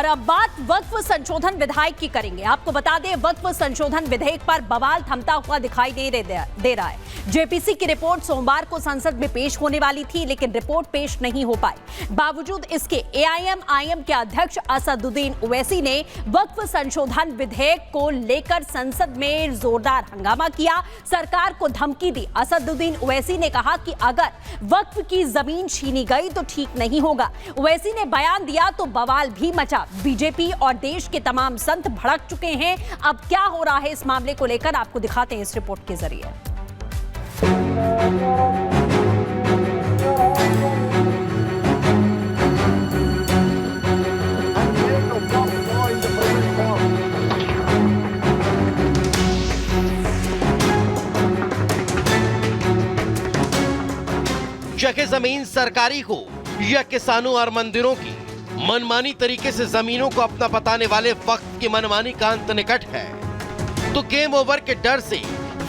और अब बात वक्फ संशोधन विधेयक की करेंगे। आपको बता दें, वक्फ संशोधन विधेयक पर बवाल थमता हुआ दिखाई दे रहा है। जेपीसी की रिपोर्ट सोमवार को संसद में पेश होने वाली थी, लेकिन रिपोर्ट पेश नहीं हो पाई। बावजूद इसके एआईएमआईएम के अध्यक्ष असदुद्दीन ओवैसी ने वक्फ संशोधन विधेयक को लेकर संसद में जोरदार हंगामा किया, सरकार को धमकी दी। असदुद्दीन ओवैसी ने कहा कि अगर वक्फ की जमीन छीनी गई तो ठीक नहीं होगा। ओवैसी ने बयान दिया तो बवाल भी मचा। बीजेपी और देश के तमाम संत भड़क चुके हैं। अब क्या हो रहा है इस मामले को लेकर आपको दिखाते हैं इस रिपोर्ट के जरिए। जगह जमीन सरकारी हो या किसानों और मंदिरों की, मनमानी तरीके से जमीनों को अपना बताने वाले वक्फ की मनमानी का अंत निकट है। तो गेम ओवर के डर से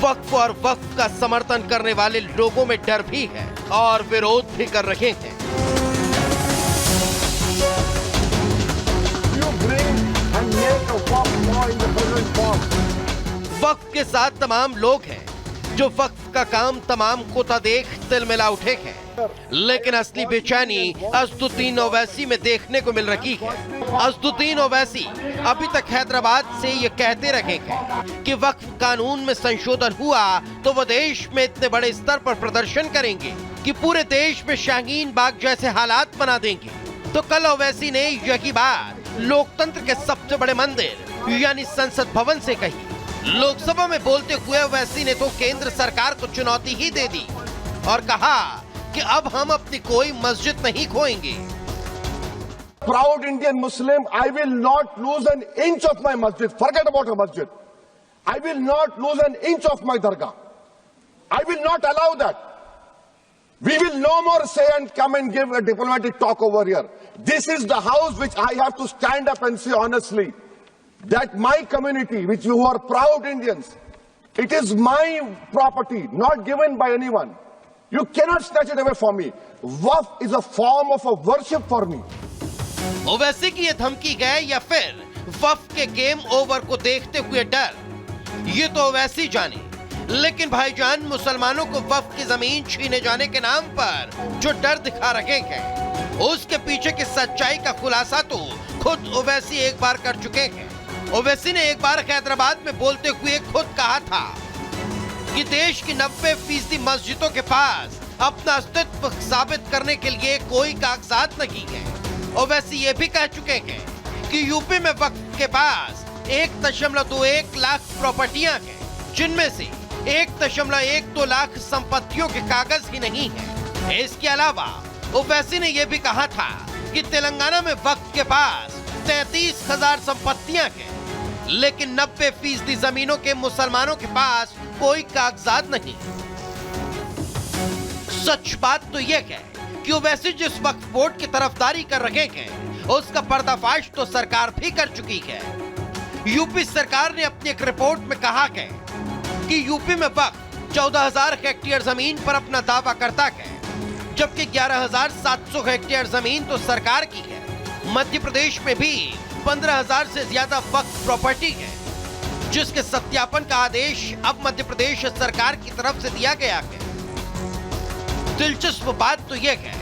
वक्फ और वक्फ का समर्थन करने वाले लोगों में डर भी है और विरोध भी कर रहे हैं। वक्फ के साथ तमाम लोग हैं जो वक्फ का काम तमाम को देख तिलमिला उठे हैं, लेकिन असली बेचैनी असदुद्दीन ओवैसी में देखने को मिल रही है। असदुद्दीन ओवैसी अभी तक हैदराबाद से ये कहते रहे हैं कि वक्फ कानून में संशोधन हुआ तो वो देश में इतने बड़े स्तर पर प्रदर्शन करेंगे कि पूरे देश में शाहीन बाग जैसे हालात बना देंगे। तो कल ओवैसी ने यही बात लोकतंत्र के सबसे बड़े मंदिर यानी संसद भवन से कही। लोकसभा में बोलते हुए ओवैसी ने तो केंद्र सरकार को चुनौती ही दे दी और कहा कि अब हम अपनी कोई मस्जिद नहीं खोएंगे। Proud Indian Muslim, I will not lose an inch of my masjid. Forget about a masjid. I will not lose an inch of my dargah. I will not allow that. We will no more say and come and give a diplomatic talk over here. This is the house which I have to stand up and say honestly that my community, which you are proud Indians, it is my property, not given by anyone. You cannot snatch it away from me. Waqf is a form of a worship for me. Owaisi की ये धमकी गए या फिर वक्फ के game over को देखते हुए डर, ये तो ओवैसी जाने। लेकिन भाईजान, मुसलमानों को वक्फ की जमीन छीने जाने के नाम पर जो डर दिखा रहे हैं, उसके पीछे की सच्चाई का खुलासा तो खुद ओवैसी एक बार कर चुके हैं। ओवैसी ने एक बार हैदराबाद में बोलते हुए खुद कहा था कि देश की 90% मस्जिदों के पास अपना अस्तित्व साबित करने के लिए कोई कागजात नहीं है। ओवैसी ये भी कह चुके हैं कि यूपी में वक्फ के पास 1.21 लाख प्रॉपर्टियां हैं, जिनमें से 1.12 लाख संपत्तियों के कागज ही नहीं है। इसके अलावा ओवैसी ने यह भी कहा था कि तेलंगाना में वक्फ के पास 33,000 संपत्तियां हैं, लेकिन 90% जमीनों के मुसलमानों के पास कोई कागजात नहीं। सच बात तो यह है कि ओवैसी जिस वक्फ बोर्ड की तरफदारी कर रहे हैं, उसका पर्दाफाश तो सरकार भी कर चुकी है। यूपी सरकार ने अपनी एक रिपोर्ट में कहा है कि यूपी में वक्फ 14,000 हेक्टेयर जमीन पर अपना दावा करता है, जबकि 11,700 हेक्टेयर जमीन तो सरकार की है। मध्य प्रदेश में भी 15,000 से ज्यादा वक्फ प्रॉपर्टी है, जिसके सत्यापन का आदेश अब मध्य प्रदेश सरकार की तरफ से दिया गया है। दिलचस्प बात तो यह है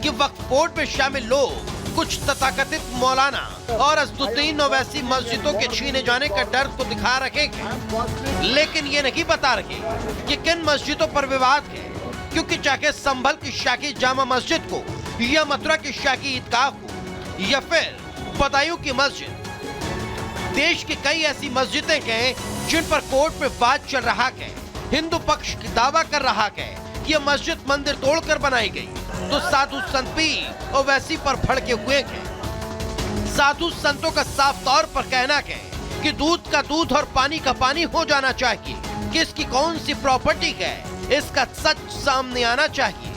कि वक्फ बोर्ड में शामिल लोग कुछ तथाकथित मौलाना और असदुद्दीन ओवैसी मस्जिदों के छीने जाने का डर को दिखा रहे हैं, लेकिन ये नहीं बता रहे कि किन मस्जिदों पर विवाद है, क्योंकि चाहे संभल की शाही जामा मस्जिद को या मथुरा की शाही ईदगाह को या फिर बदायूं की मस्जिद, देश की कई ऐसी मस्जिदें हैं जिन पर कोर्ट में वाद चल रहा है। हिंदू पक्ष दावा कर रहा है कि यह मस्जिद मंदिर तोड़कर बनाई गई, तो साधु संत भी ओवैसी पर भड़के हुए हैं। साधु संतों का साफ तौर पर कहना है कि दूध का दूध और पानी का पानी हो जाना चाहिए। किसकी कौन सी प्रॉपर्टी है, इसका सच सामने आना चाहिए।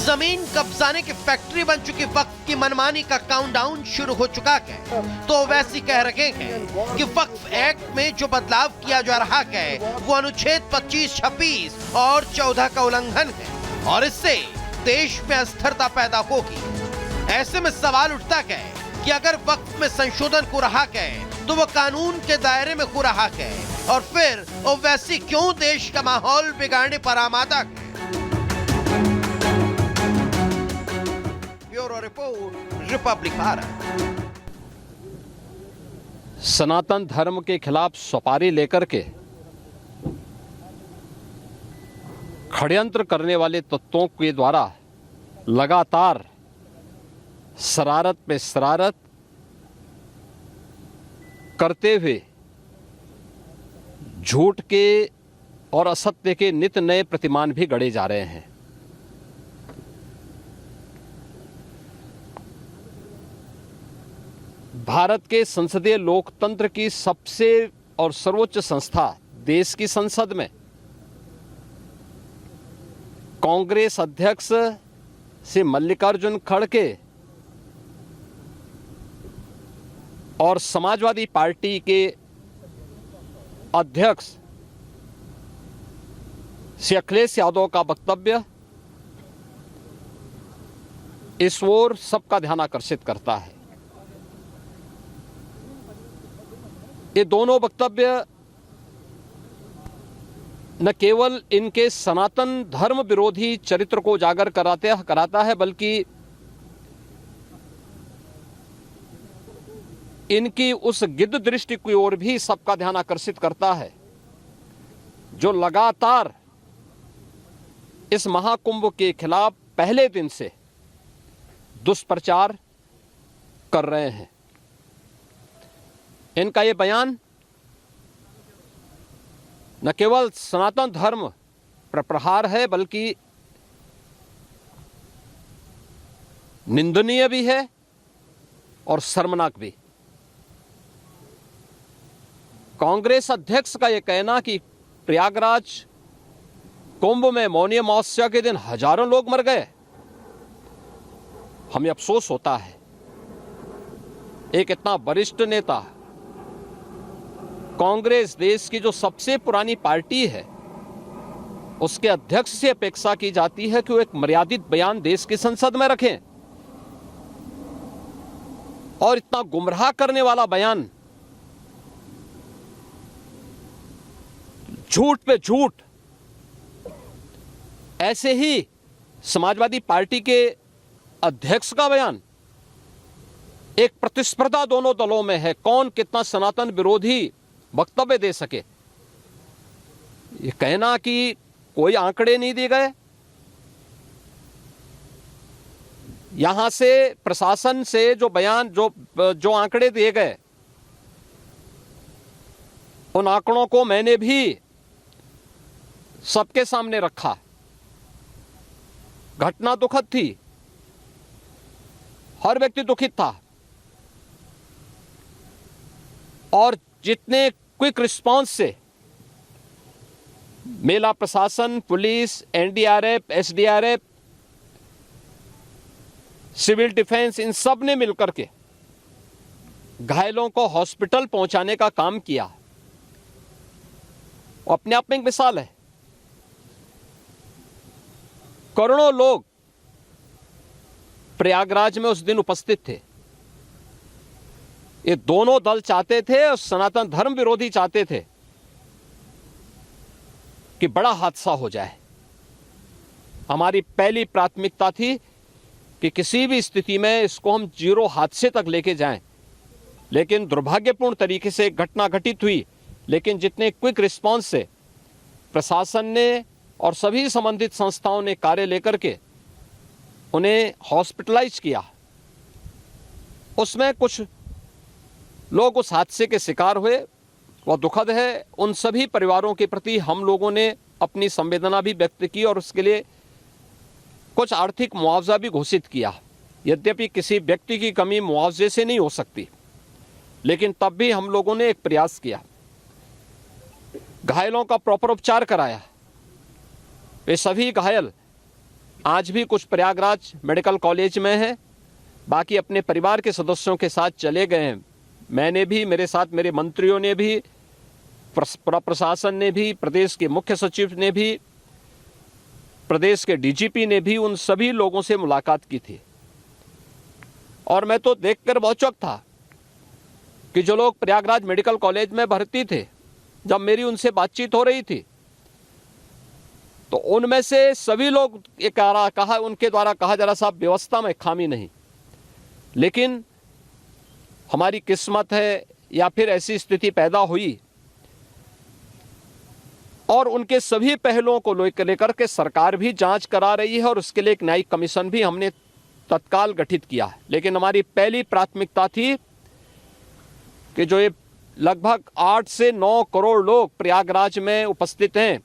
जमीन कब्जाने की फैक्ट्री बन चुकी वक्फ की मनमानी का काउंटडाउन शुरू हो चुका है। तो ओवैसी कह रहे हैं कि वक्फ एक्ट में जो बदलाव किया जा रहा है वो अनुच्छेद 25, 26 और 14 का उल्लंघन है और इससे देश में अस्थिरता पैदा होगी। ऐसे में सवाल उठता है कि अगर वक्फ में संशोधन को रहा है तो वो कानून के दायरे में हो रहा है, और फिर ओवैसी क्यों देश का माहौल बिगाड़ने पर आमादा है? Bureau report, Republic Bharat. सनातन धर्म के खिलाफ सपारी लेकर के षड्यंत्र करने वाले तत्वों के द्वारा लगातार शरारत पे शरारत करते हुए झूठ के और असत्य के नित नए प्रतिमान भी गढ़े जा रहे हैं। भारत के संसदीय लोकतंत्र की सबसे और सर्वोच्च संस्था देश की संसद में कांग्रेस अध्यक्ष से मल्लिकार्जुन खड़गे और समाजवादी पार्टी के अध्यक्ष श्री अखिलेश यादव का वक्तव्य इस ओर सबका ध्यान आकर्षित करता है। ये दोनों वक्तव्य न केवल इनके सनातन धर्म विरोधी चरित्र को उजागर कराता है, बल्कि इनकी उस गिद्ध दृष्टि की ओर भी सबका ध्यान आकर्षित करता है जो लगातार इस महाकुंभ के खिलाफ पहले दिन से दुष्प्रचार कर रहे हैं। इनका ये बयान न केवल सनातन धर्म पर प्रहार है, बल्कि निंदनीय भी है और शर्मनाक भी। कांग्रेस अध्यक्ष का यह कहना कि प्रयागराज कुंभ में मौनी अमावस्या के दिन हजारों लोग मर गए, हमें अफसोस होता है। एक इतना वरिष्ठ नेता, कांग्रेस देश की जो सबसे पुरानी पार्टी है, उसके अध्यक्ष से अपेक्षा की जाती है कि वो एक मर्यादित बयान देश की संसद में रखें, और इतना गुमराह करने वाला बयान, झूठ पे झूठ। ऐसे ही समाजवादी पार्टी के अध्यक्ष का बयान, एक प्रतिस्पर्धा दोनों दलों में है, कौन कितना सनातन विरोधी वक्तव्य दे सके। ये कहना कि कोई आंकड़े नहीं दिए गए, यहां से प्रशासन से जो बयान जो आंकड़े दिए गए, उन आंकड़ों को मैंने भी सबके सामने रखा। घटना दुखद थी, हर व्यक्ति दुखित था, और जितने क्विक रिस्पांस से मेला प्रशासन, police, NDRF, SDRF, civil defence, इन सब ने मिलकर के घायलों को हॉस्पिटल पहुंचाने का काम किया, अपने आप में एक मिसाल है। करोड़ों लोग प्रयागराज में उस दिन उपस्थित थे। ये दोनों दल चाहते थे और सनातन धर्म विरोधी चाहते थे कि बड़ा हादसा हो जाए। हमारी पहली प्राथमिकता थी कि किसी भी स्थिति में इसको हम जीरो हादसे तक लेके जाएं, लेकिन दुर्भाग्यपूर्ण तरीके से घटना घटित हुई। लेकिन जितने क्विक रिस्पांस से प्रशासन ने और सभी संबंधित संस्थाओं ने कार्य लेकर के उन्हें हॉस्पिटलाइज किया, उसमें कुछ लोग उस हादसे के शिकार हुए, वह दुखद है। उन सभी परिवारों के प्रति हम लोगों ने अपनी संवेदना भी व्यक्त की और उसके लिए कुछ आर्थिक मुआवजा भी घोषित किया। यद्यपि किसी व्यक्ति की कमी मुआवजे से नहीं हो सकती, लेकिन तब भी हम लोगों ने एक प्रयास किया, घायलों का प्रॉपर उपचार कराया। वे सभी घायल आज भी कुछ प्रयागराज मेडिकल कॉलेज में हैं, बाकी अपने परिवार के सदस्यों के साथ चले गए हैं। मैंने भी, मेरे साथ मेरे मंत्रियों ने भी, प्रशासन ने भी, प्रदेश के मुख्य सचिव ने भी, प्रदेश के डीजीपी ने भी उन सभी लोगों से मुलाकात की थी। और मैं तो देखकर बहुत चौंक था कि जो लोग प्रयागराज मेडिकल कॉलेज में भर्ती थे, जब मेरी उनसे बातचीत हो रही थी तो उनमें से सभी लोग ये कहा उनके द्वारा कहा जा रहा साहब व्यवस्था में खामी नहीं, लेकिन हमारी किस्मत है या फिर ऐसी स्थिति पैदा हुई। और उनके सभी पहलुओं को लेकर के सरकार भी जांच करा रही है और उसके लिए एक न्यायिक कमीशन भी हमने तत्काल गठित किया है। लेकिन हमारी पहली प्राथमिकता थी कि जो ये लगभग 8 से 9 करोड़ लोग प्रयागराज में उपस्थित हैं,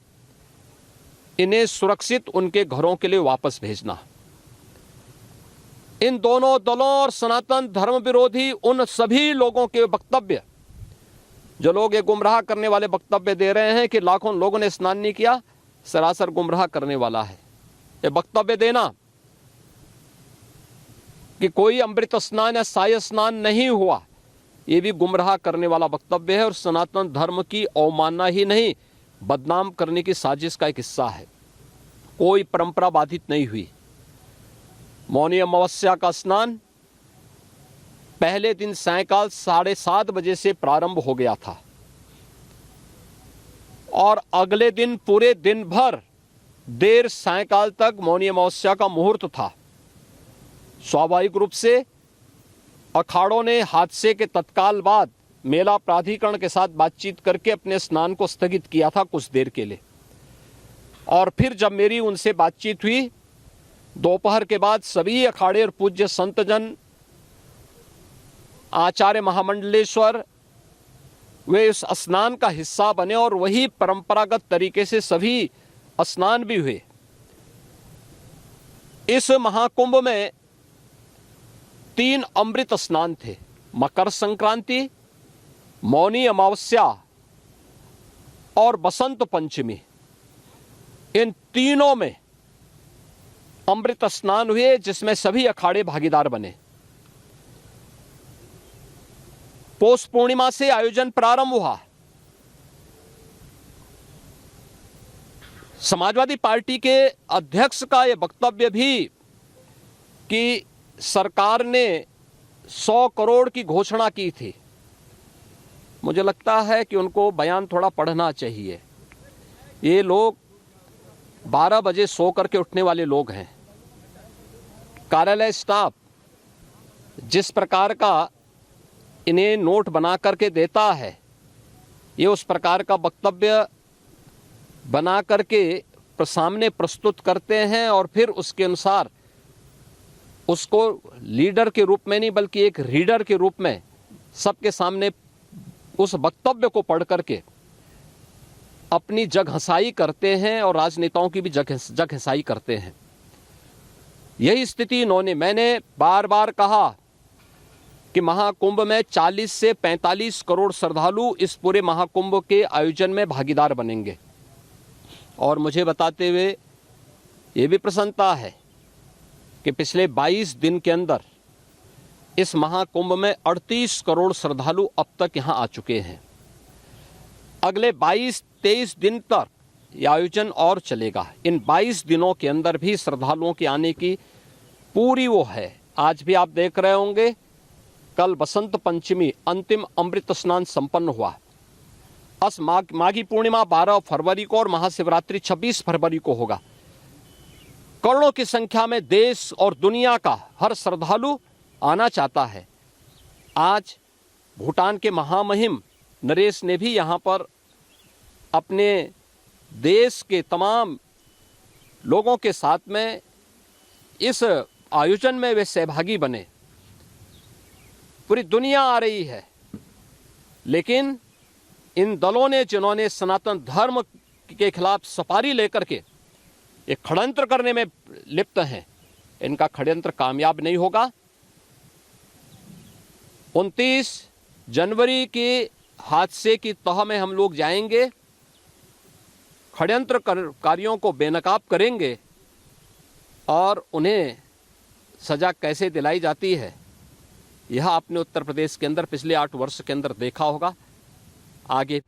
इन्हें सुरक्षित उनके घरों के लिए वापस भेजना। इन दोनों दलों और सनातन धर्म विरोधी उन सभी लोगों के वक्तव्य, जो लोग ये गुमराह करने वाले वक्तव्य दे रहे हैं कि लाखों लोगों ने स्नान नहीं किया, सरासर गुमराह करने वाला है। ये वक्तव्य देना कि कोई अमृत स्नान या साय स्नान नहीं हुआ, ये भी गुमराह करने वाला वक्तव्य है और सनातन धर्म की अवमानना ही नहीं, बदनाम करने की साजिश का एक हिस्सा है। कोई परंपरा बाधित नहीं हुई। मौनी अमावस्या का स्नान पहले दिन सायंकाल 7:30 बजे से प्रारंभ हो गया था और अगले दिन पूरे दिन भर देर सायंकाल तक मौनी अमावस्या का मुहूर्त था। स्वाभाविक रूप से अखाड़ों ने हादसे के तत्काल बाद मेला प्राधिकरण के साथ बातचीत करके अपने स्नान को स्थगित किया था कुछ देर के लिए। और फिर जब मेरी उनसे बातचीत हुई दोपहर के बाद, सभी अखाड़े और पूज्य संतजन, आचार्य महामंडलेश्वर, वे इस स्नान का हिस्सा बने और वही परंपरागत तरीके से सभी स्नान भी हुए। इस महाकुंभ में 3 अमृत स्नान थे, मकर संक्रांति, मौनी अमावस्या और बसंत पंचमी। इन तीनों में अमृत स्नान हुए जिसमें सभी अखाड़े भागीदार बने। पौष पूर्णिमा से आयोजन प्रारंभ हुआ। समाजवादी पार्टी के अध्यक्ष का यह वक्तव्य भी कि सरकार ने 100 करोड़ की घोषणा की थी, मुझे लगता है कि उनको बयान थोड़ा पढ़ना चाहिए। ये लोग 12 बजे सो करके उठने वाले लोग हैं। कार्यालय स्टाफ जिस प्रकार का इन्हें नोट बना करके देता है, ये उस प्रकार का वक्तव्य बना करके सामने प्रस्तुत करते हैं और फिर उसके अनुसार उसको लीडर के रूप में नहीं बल्कि एक रीडर के रूप में सबके सामने उस वक्तव्य को पढ़ करके अपनी जगहंसाई करते हैं और राजनेताओं की भी जगहंसाई करते हैं। यही स्थिति मैंने बार बार कहा कि महाकुंभ में 40 से 45 करोड़ श्रद्धालु इस पूरे महाकुंभ के आयोजन में भागीदार बनेंगे। और मुझे बताते हुए ये भी प्रसन्नता है कि पिछले 22 दिन के अंदर इस महाकुंभ में 38 करोड़ श्रद्धालु अब तक यहाँ आ चुके हैं। अगले 22-23 दिन तक यह आयोजन और चलेगा। इन 22 दिनों के अंदर भी श्रद्धालुओं के आने की पूरी वो है। आज भी आप देख रहे होंगे, कल बसंत पंचमी अंतिम अमृत स्नान संपन्न हुआ। माघी पूर्णिमा 12 फरवरी को और महाशिवरात्रि 26 फरवरी को होगा। करोड़ों की संख्या में देश और दुनिया का हर श्रद्धालु आना चाहता है। आज भूटान के महामहिम नरेश ने भी यहाँ पर अपने देश के तमाम लोगों के साथ में इस आयोजन में वे सहभागी बने। पूरी दुनिया आ रही है, लेकिन इन दलों ने जिन्होंने सनातन धर्म के खिलाफ सफारी लेकर के एक षड्यंत्र करने में लिप्त हैं, इनका षड्यंत्र कामयाब नहीं होगा। 29 जनवरी के हादसे की तह में हम लोग जाएंगे, षड्यंत्रकारियों को बेनकाब करेंगे और उन्हें सजा कैसे दिलाई जाती है यह आपने उत्तर प्रदेश के अंदर पिछले 8 वर्ष के अंदर देखा होगा। आगे